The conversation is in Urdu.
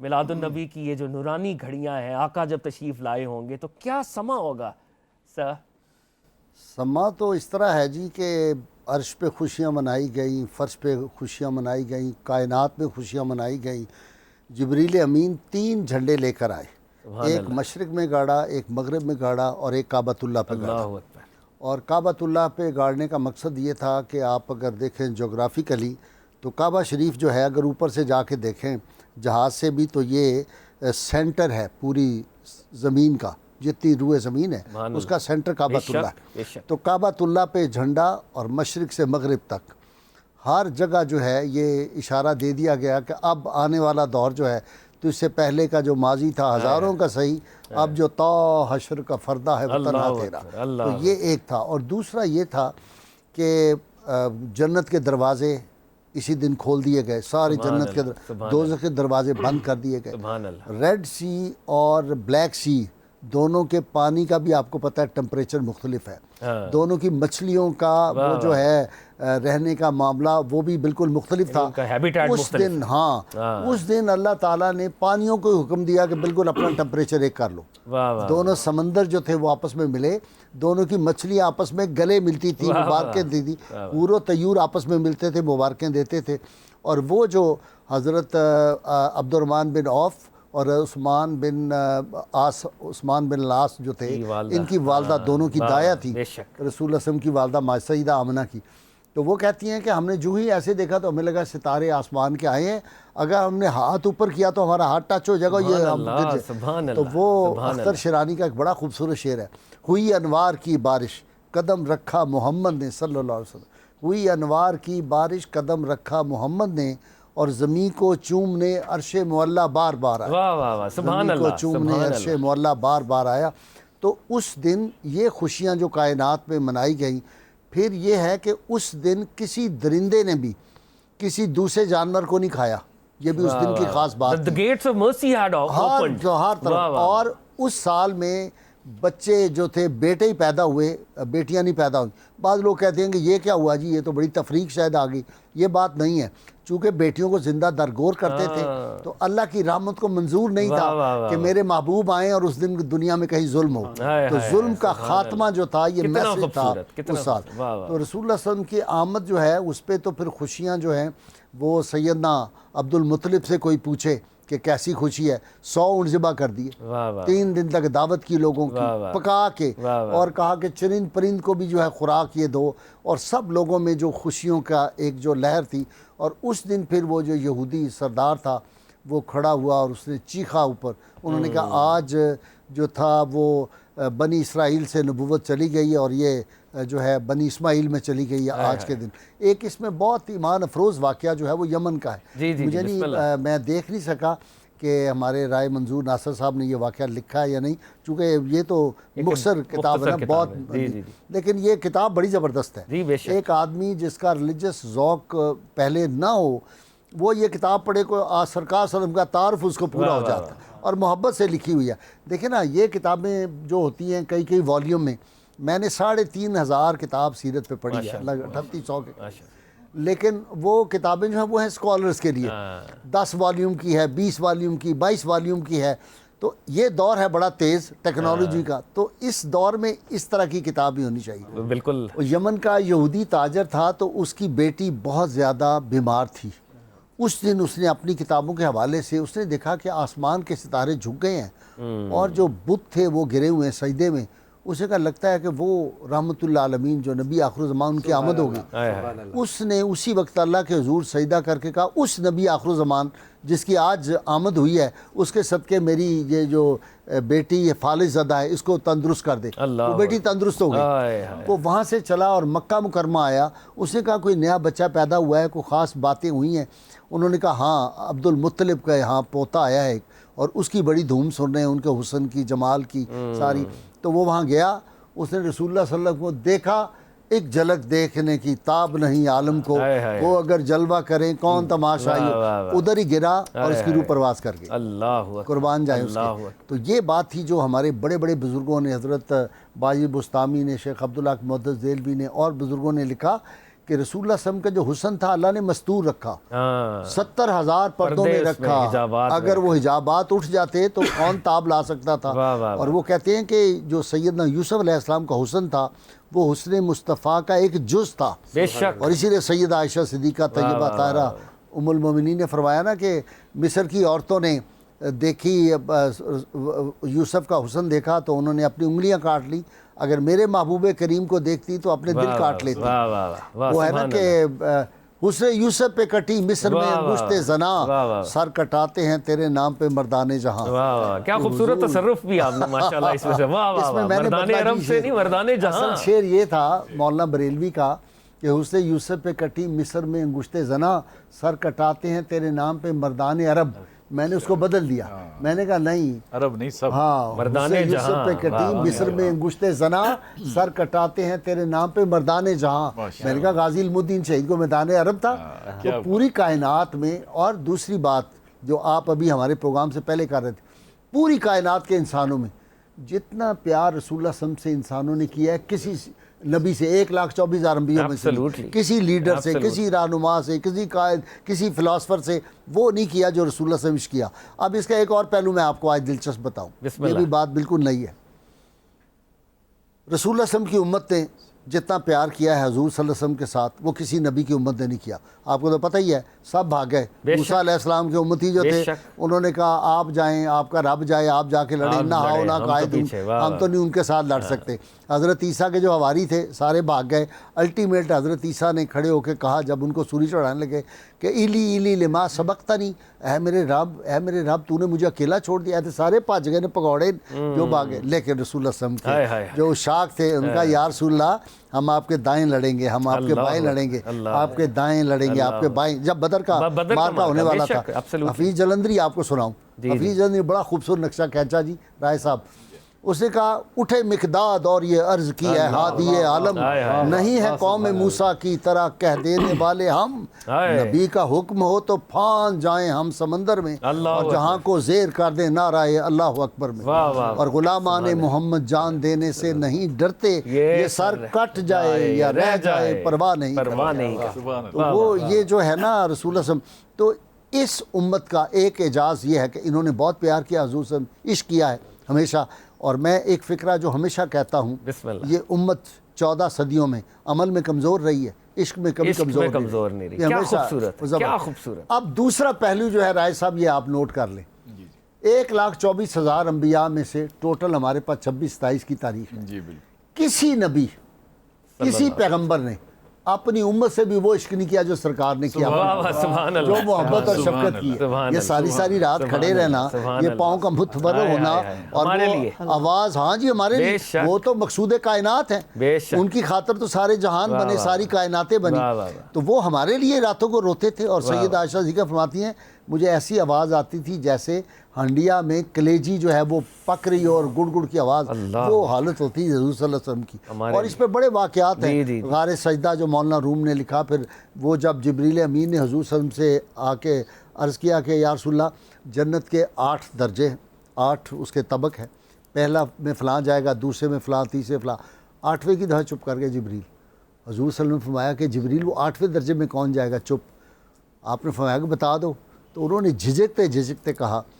میلاد النبی کی یہ جو نورانی گھڑیاں ہیں، آقا جب تشریف لائے ہوں گے تو کیا سما ہوگا سر؟ سما تو اس طرح ہے جی کہ عرش پہ خوشیاں منائی گئیں، فرش پہ خوشیاں منائی گئیں، کائنات میں خوشیاں منائی گئیں۔ جبریل امین 3 جھنڈے لے کر آئے، ایک مشرق میں گاڑا، ایک مغرب میں گاڑا اور ایک کعبۃ اللہ پہ گاڑا۔ اللہ اکبر۔ اور کعبۃ اللہ پہ گاڑنے کا مقصد یہ تھا کہ آپ اگر دیکھیں جغرافیکلی تو کعبہ شریف جو ہے اگر اوپر سے جا کے دیکھیں جہاز سے بھی تو یہ سینٹر ہے پوری زمین کا، جتنی روئے زمین ہے اس کا سینٹر کعبۃ اللہ ہے۔ تو کعبۃ اللہ پہ جھنڈا اور مشرق سے مغرب تک ہر جگہ جو ہے یہ اشارہ دے دیا گیا کہ اب آنے والا دور جو ہے تو اس سے پہلے کا جو ماضی تھا ہزاروں کا صحیح، اب جو تا حشر کا فردہ ہے وہ تنہا تیرا۔ تو یہ ایک تھا، اور دوسرا یہ تھا کہ جنت کے دروازے اسی دن کھول دیے گئے، سارے جنت کے دوزخ کے دروازے بند کر دیے گئے۔ ریڈ سی اور بلیک سی دونوں کے پانی کا بھی آپ کو پتہ ہے ٹمپریچر مختلف ہے، دونوں کی مچھلیوں کا وہ جو ہے رہنے کا معاملہ وہ بھی بالکل مختلف تھا اس دن۔ اس دن اللہ تعالیٰ نے پانیوں کو حکم دیا کہ بالکل اپنا ٹمپریچر ایک کر لو۔ دونوں سمندر جو تھے وہ آپس میں ملے، دونوں کی مچھلیاں آپس میں گلے ملتی تھی، مبارکیں دی تھی، حور و طیور آپس میں ملتے تھے، مبارکیں دیتے تھے۔ اور وہ جو حضرت عبد الرحمن بن عوف اور عثمان بن العاص جو تھے، ان کی والدہ دونوں کی دایا تھی رسول اللہ صلی اللہ علیہ وسلم کی والدہ سیدہ آمنہ کی۔ تو وہ کہتی ہیں کہ ہم نے جو ہی ایسے دیکھا تو ہمیں لگا ستارے آسمان کے آئے ہیں، اگر ہم نے ہاتھ اوپر کیا تو ہمارا ہاتھ ٹچ ہو جائے گا، یہ ہم گر جائے۔ تو وہ اختر شیرانی کا ایک بڑا خوبصورت شعر ہے، ہوئی انوار کی بارش قدم رکھا محمد نے صلی اللہ علیہ وسلم، ہوئی انوار کی بارش قدم رکھا محمد نے، اور زمین کو چومنے عرش معلیٰ بار بار آیا۔ زمین کو چومنے عرش معلیٰ بار بار آیا۔ تو اس دن یہ خوشیاں جو کائنات میں منائی گئیں، پھر یہ ہے کہ اس دن کسی درندے نے بھی کسی دوسرے جانور کو نہیں کھایا، یہ بھی اس دن کی خاص بات تھی۔ ہر طرف۔ اور اس سال میں بچے جو تھے بیٹے ہی پیدا ہوئے، بیٹیاں نہیں پیدا ہوئی۔ بعض لوگ کہتے ہیں کہ یہ کیا ہوا جی، یہ تو بڑی تفریق شاید آ گئی۔ یہ بات نہیں ہے، چونکہ بیٹیوں کو زندہ درگور کرتے تھے تو اللہ کی رحمت کو منظور نہیں تھا کہ میرے محبوب آئیں اور اس دن دنیا میں کہیں ظلم ہو۔ تو ظلم کا خاتمہ جو تھا یہ میسج تھا اس سال۔ تو رسول اللہ صلی اللہ علیہ وسلم کی آمد جو ہے اس پہ تو پھر خوشیاں جو ہیں وہ سیدنا عبد المطلب سے کوئی پوچھے کہ کیسی خوشی ہے، 100 اونٹ ذبح کر دیے، 3 دن تک دعوت کی لوگوں کی پکا کے، اور کہا کہ چرند پرند کو بھی جو ہے خوراک یہ دو، اور سب لوگوں میں جو خوشیوں کا ایک جو لہر تھی۔ اور اس دن پھر وہ جو یہودی سردار تھا وہ کھڑا ہوا اور اس نے چیخا اوپر، انہوں نے کہا آج جو تھا وہ بنی اسرائیل سے نبوت چلی گئی اور یہ جو ہے بنی اسماعیل میں چلی گئی ہے آج کے دن۔ ایک اس میں بہت ایمان افروز واقعہ جو ہے وہ یمن کا ہے، مجھے نہیں میں دیکھ نہیں سکا کہ ہمارے رائے منظور ناصر صاحب نے یہ واقعہ لکھا ہے یا نہیں، چونکہ یہ تو مختصر کتاب ہے نا بہت، لیکن یہ کتاب بڑی زبردست ہے۔ ایک آدمی جس کا ریلیجس ذوق پہلے نہ ہو وہ یہ کتاب پڑھے کو سرکار صلی اللہ علیہ وسلم کا تعارف اس کو پورا ہو جاتا ہے، اور محبت سے لکھی ہوئی ہے۔ دیکھیں نا یہ کتابیں جو ہوتی ہیں کئی والیوم میں، میں نے 3,500 کتاب سیرت پہ پڑھی ہے، 3800 کے، لیکن وہ کتابیں جو ہیں وہ ہیں اسکالرز کے لیے، 10 والیوم کی ہے، 20 والیوم کی، 22 والیوم کی ہے۔ تو یہ دور ہے بڑا تیز ٹیکنالوجی کا، تو اس دور میں اس طرح کی کتاب بھی ہونی چاہیے۔ بالکل۔ یمن کا یہودی تاجر تھا تو اس کی بیٹی بہت زیادہ بیمار تھی۔ اس دن اس نے اپنی کتابوں کے حوالے سے اس نے دیکھا کہ آسمان کے ستارے جھک گئے ہیں اور جو بت تھے وہ گرے ہوئے ہیں سجدے میں۔ اسے کا لگتا ہے کہ وہ رحمت اللہ عالمین جو نبی آخر الزمان ان کی آمد ہوگی۔ اس نے اسی وقت اللہ کے حضور سجدہ کر کے کہا اس نبی آخر الزمان جس کی آج آمد ہوئی ہے اس کے صدقے میری یہ جو بیٹی یہ فالج زدہ ہے اس کو تندرست کر دے۔ وہ بیٹی تندرست ہو گئی۔ وہ وہاں سے چلا اور مکہ مکرمہ آیا، اس نے کہا کوئی نیا بچہ پیدا ہوا ہے، کوئی خاص باتیں ہوئی ہیں؟ انہوں نے کہا ہاں عبد المطلب کا یہاں پوتا آیا ہے اور اس کی بڑی دھوم سن رہے ہیں، ان کے حسن کی جمال کی ساری۔ تو وہ وہاں گیا، اس نے رسول اللہ صلی اللہ علیہ وسلم کو دیکھا، ایک جھلک دیکھنے کی تاب نہیں عالم کو، وہ اگر جلوہ کریں کون تماشائی، ادھر ہی گرا اور اس کی روح پرواز کر گئی۔ اللہ قربان جائے اس کے۔ تو یہ بات تھی جو ہمارے بڑے بڑے بزرگوں نے، حضرت باجی بستامی نے، شیخ عبداللہ محدث دہلوی نے اور بزرگوں نے لکھا کہ رسول اللہ صلی اللہ علیہ وسلم کا جو حسن تھا اللہ نے مستور رکھا، ہاں 70,000 پردوں میں پردے اس میں رکھا، حجابات اگر وہ حجابات اٹھ جاتے تو کون تاب لا سکتا تھا؟ واہ واہ اور وہ کہتے ہیں کہ جو سیدنا یوسف علیہ السلام کا حسن تھا وہ حسن مصطفیٰ کا ایک جز تھا، بے شک اور اسی لیے سیدہ عائشہ صدیقہ طیبہ طاہرہ ام المومنین نے فرمایا نا کہ مصر کی عورتوں نے دیکھی یوسف کا حسن دیکھا تو انہوں نے اپنی انگلیاں کاٹ لی، اگر میرے محبوب کریم کو دیکھتی تو اپنے دل کاٹ لیتی۔ واہ واہ واہ، وہ ہے نا کہ حسن یوسف پہ کٹی مصر میں انگشت زنا، سر کٹاتے ہیں تیرے نام پہ مردان جہاں۔ واہ واہ، کیا خوبصورت تصرف بھی آپ نے ماشاءاللہ اس میں سے، واہ واہ واہ، مردان عرب سے نہیں مردان جہاں۔ اصل شعر یہ تھا مولانا بریلوی کا کہ حسن یوسف پہ کٹی مصر میں انگشت زنا، سر کٹاتے ہیں تیرے نام پہ مردان عرب۔ میں نے اس کو بدل دیا، میں نے کہا نہیں عرب نہیں سب، ہاں مردان حسن جہاں، یوسف پہ کٹی مصر میں انگشت زنا، سر کٹاتے ہیں تیرے نام پہ مردان جہاں۔ میں نے کہا غازی علم الدین شہید کو میدان عرب تھا۔ تو پوری کائنات میں، اور دوسری بات جو آپ ابھی ہمارے پروگرام سے پہلے کر رہے تھے، پوری کائنات کے انسانوں میں جتنا پیار رسول اللہ صلی اللہ علیہ وسلم سے انسانوں نے کیا ہے کسی نبی سے، 1,24,000 انبیاء میں سے نہیں، کسی لیڈر سے، کسی رہنما سے، کسی قائد، کسی فلاسفر سے وہ نہیں کیا جو رسول اللہ صلی اللہ علیہ وسلم کیا۔ اب اس کا ایک اور پہلو میں آپ کو آج دلچسپ بتاؤں، یہ بھی بات بالکل نئی ہے۔ رسول اللہ صلی اللہ علیہ وسلم کی امت نے جتنا پیار کیا ہے حضور صلی اللہ علیہ وسلم کے ساتھ وہ کسی نبی کی امت نے نہیں کیا۔ آپ کو تو پتہ ہی ہے، سب بھاگ گئے۔ موسیٰ علیہ السلام کے امتی جو تھے انہوں نے کہا آپ جائیں، آپ کا رب جائے، آپ جا کے لڑیں، نہ ہاؤ نہ قائدون، ہم تو نہیں ان کے ساتھ لڑ سکتے۔ حضرت عیسیٰ کے جو حواری تھے سارے بھاگ گئے۔ الٹیمیٹ حضرت عیسیٰ نے کھڑے ہو کے کہا جب ان کو سولی چڑھانے لگے کہ ایلی ایلی لما سبقتنی، اے میرے رب تو نے مجھے اکیلا چھوڑ دیا تھے، سارے بھاج گئے نے پکوڑے جو بھاگے۔ لیکن رسول اللہ صلی اللہ علیہ وسلم کے جو شاک تھے ان کا یا رسول اللہ ہم آپ کے دائیں لڑیں گے، ہم آپ کے بائیں لڑیں گے، آپ کے دائیں لڑیں گے، آپ کے بائیں۔ جب بدر کا مارکا ہونے والا تھا، حفیظ جلندری آپ کو سناؤں، حفیظ جلندری بڑا خوبصورت نقشہ کھینچا جی رائے صاحب۔ اس نے کہا اٹھے مقداد اور یہ عرض کی ہے ہادی عالم، نہیں ہے قوم موسیٰ کی طرح کہہ دینے والے ہم، نبی کا حکم ہو تو پھان جائیں ہم سمندر میں، اور جہاں کو زیر کر دیں نعرہ اللہ اکبر میں، اور غلامان محمد جان دینے سے نہیں ڈرتے، یہ سر کٹ جائے یا رہ جائے پرواہ نہیں۔ تو وہ یہ جو ہے نا رسول اللہ صلی اللہ علیہ وسلم، تو اس امت کا ایک اعجاز یہ ہے کہ انہوں نے بہت پیار کیا حضور صلی اللہ علیہ وسلم، عشق کیا ہے ہمیشہ۔ اور میں ایک فکرہ جو ہمیشہ کہتا ہوں، یہ امت 14 صدیوں میں عمل میں کمزور رہی ہے، عشق میں کبھی کمزور نہیں رہی۔ کیا خوبصورت۔ اب دوسرا پہلو جو ہے رائے صاحب یہ آپ نوٹ کر لیں، 1,24,000 انبیاء میں سے ٹوٹل ہمارے پاس 26-27 کی تاریخ ہے۔ کسی نبی، کسی پیغمبر نے اپنی امت سے بھی وہ عشق نہیں کیا جو سرکار نے کیا، جو محبت اور شفقت کی ہے۔ یہ ساری رات کھڑے رہنا، یہ پاؤں کا متبرر ہونا، اور وہ آواز، ہاں جی ہمارے لیے، وہ تو مقصود کائنات ہیں، ان کی خاطر تو سارے جہان بنے، ساری کائناتیں بنی، تو وہ ہمارے لیے راتوں کو روتے تھے۔ اور سید عائشہ ذکر فرماتی ہیں مجھے ایسی آواز آتی تھی جیسے ہنڈیا میں کلیجی جو ہے وہ پک رہی اور گڑ گڑ کی آواز، وہ حالت ہوتی ہے حضور صلی اللہ علیہ وسلم کی۔ اور اس پہ بڑے واقعات ہیں، غار سجدہ جو مولانا روم نے لکھا، پھر وہ جب جبریل امین نے حضور صلی اللہ علیہ وسلم سے آ کے عرض کیا کہ یا رسول اللہ جنت کے 8 درجے ہیں، 8 اس کے طبق ہیں، پہلا میں فلاں جائے گا، دوسرے میں فلاں، تیسرے فلاں، 8ویں کی دفعہ چپ کر گئے جبریل۔ حضور صلی اللہ علیہ وسلم نے فرمایا کہ جبریل وہ 8ویں درجے میں کون جائے گا؟ چپ۔ آپ نے فرمایا کہ بتا دو، تو انہوں نے جھجکتے کہا